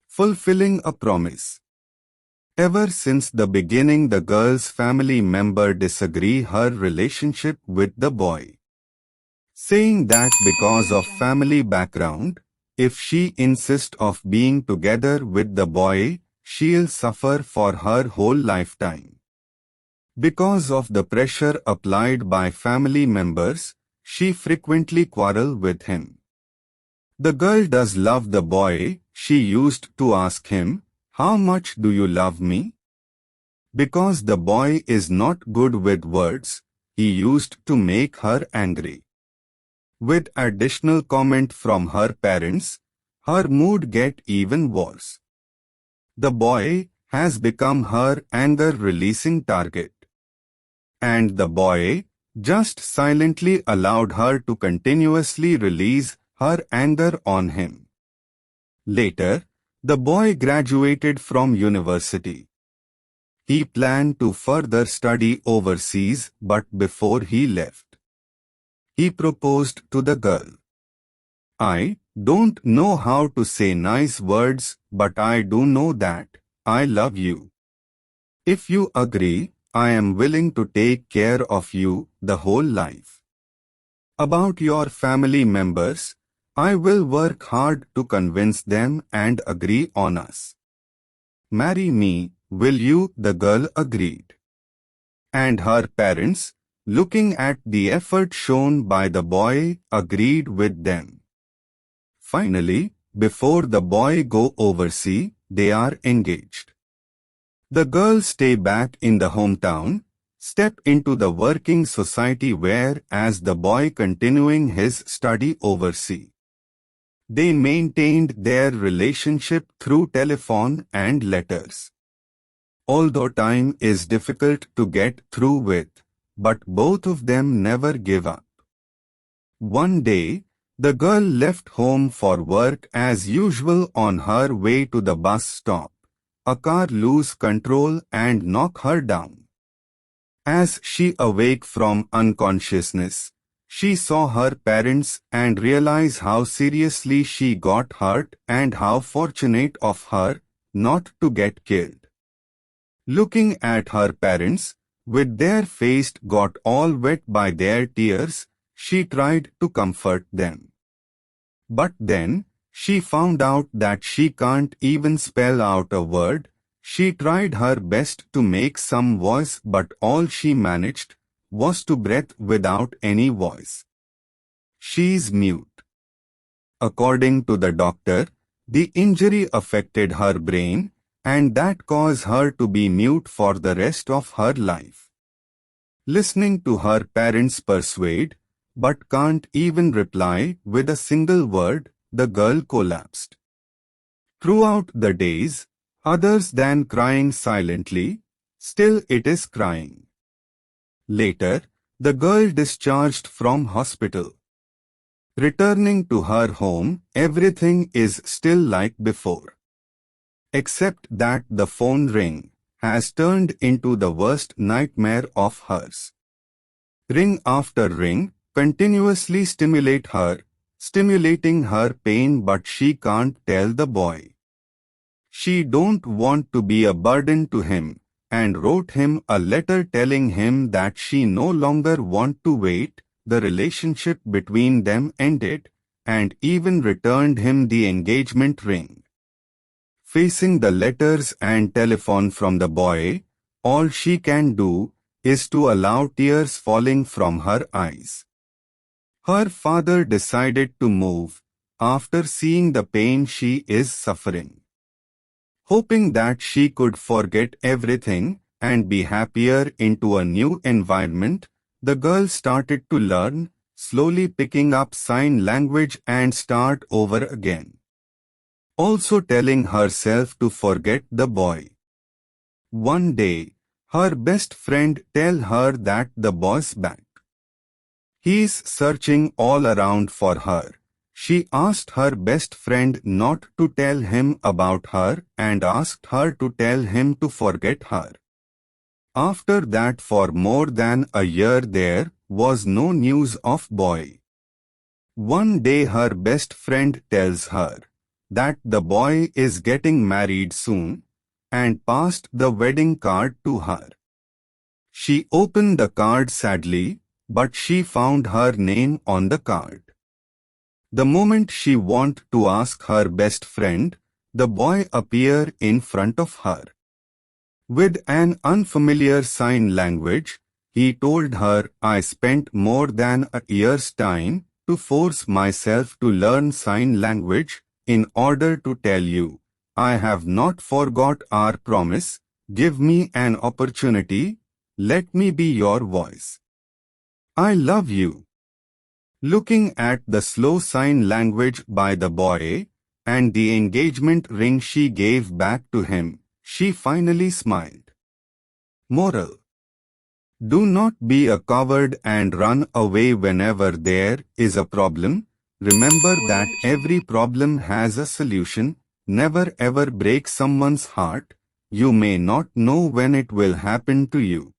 fulfilling a promise. Ever since the beginning, the girl's family member disagree her relationship with the boy, saying that because of family background, if she insists of being together with the boy, she'll suffer for her whole lifetime. Because of the pressure applied by family members, she frequently quarrels with him. The girl does love the boy. She used to ask him, "How much do you love me?" Because the boy is not good with words, he used to make her angry. With additional comment from her parents, her mood get even worse. The boy has become her anger-releasing target. And the boy just silently allowed her to continuously release her anger on him. Later, the boy graduated from university. He planned to further study overseas, but before he left, he proposed to the girl. "I don't know how to say nice words, but I do know that I love you. If you agree, I am willing to take care of you the whole life. About your family members, I will work hard to convince them and agree on us. Marry me, will you?" The girl agreed. And her parents, looking at the effort shown by the boy, agreed with them. Finally, before the boy go overseas, they are engaged. The girl stay back in the hometown, step into the working society, whereas the boy continuing his study overseas. They maintained their relationship through telephone and letters. Although time is difficult to get through with, but both of them never give up. One day, the girl left home for work as usual. On her way to the bus stop, a car lose control and knock her down. As she awake from unconsciousness, she saw her parents and realized how seriously she got hurt and how fortunate of her not to get killed. Looking at her parents, with their face got all wet by their tears, she tried to comfort them. But then, she found out that she can't even spell out a word. She tried her best to make some voice, but all she managed was to breathe without any voice. She's mute. According to the doctor, the injury affected her brain, and that caused her to be mute for the rest of her life. Listening to her parents persuade, but can't even reply with a single word, the girl collapsed. Throughout the days, others than crying silently, still it is crying. Later, the girl discharged from hospital. Returning to her home, everything is still like before. Except that the phone ring has turned into the worst nightmare of hers. Ring after ring continuously stimulating her pain, but she can't tell the boy. She don't want to be a burden to him, and wrote him a letter telling him that she no longer want to wait. The relationship between them ended, and even returned him the engagement ring. Facing the letters and telephone from the boy, all she can do is to allow tears falling from her eyes. Her father decided to move after seeing the pain she is suffering. Hoping that she could forget everything and be happier into a new environment, the girl started to learn, slowly picking up sign language and start over again. Also telling herself to forget the boy. One day, her best friend tell her that the boy's back. He's searching all around for her. She asked her best friend not to tell him about her and asked her to tell him to forget her. After that, for more than a year there was no news of boy. One day her best friend tells her, that the boy is getting married soon, and passed the wedding card to her. She opened the card sadly, but she found her name on the card. The moment she wanted to ask her best friend, the boy appeared in front of her. With an unfamiliar sign language, he told her, "I spent more than a year's time to force myself to learn sign language in order to tell you, I have not forgot our promise. Give me an opportunity. Let me be your voice. I love you." Looking at the slow sign language by the boy and the engagement ring she gave back to him, she finally smiled. Moral: do not be a coward and run away whenever there is a problem. Remember that every problem has a solution. Never ever break someone's heart. You may not know when it will happen to you.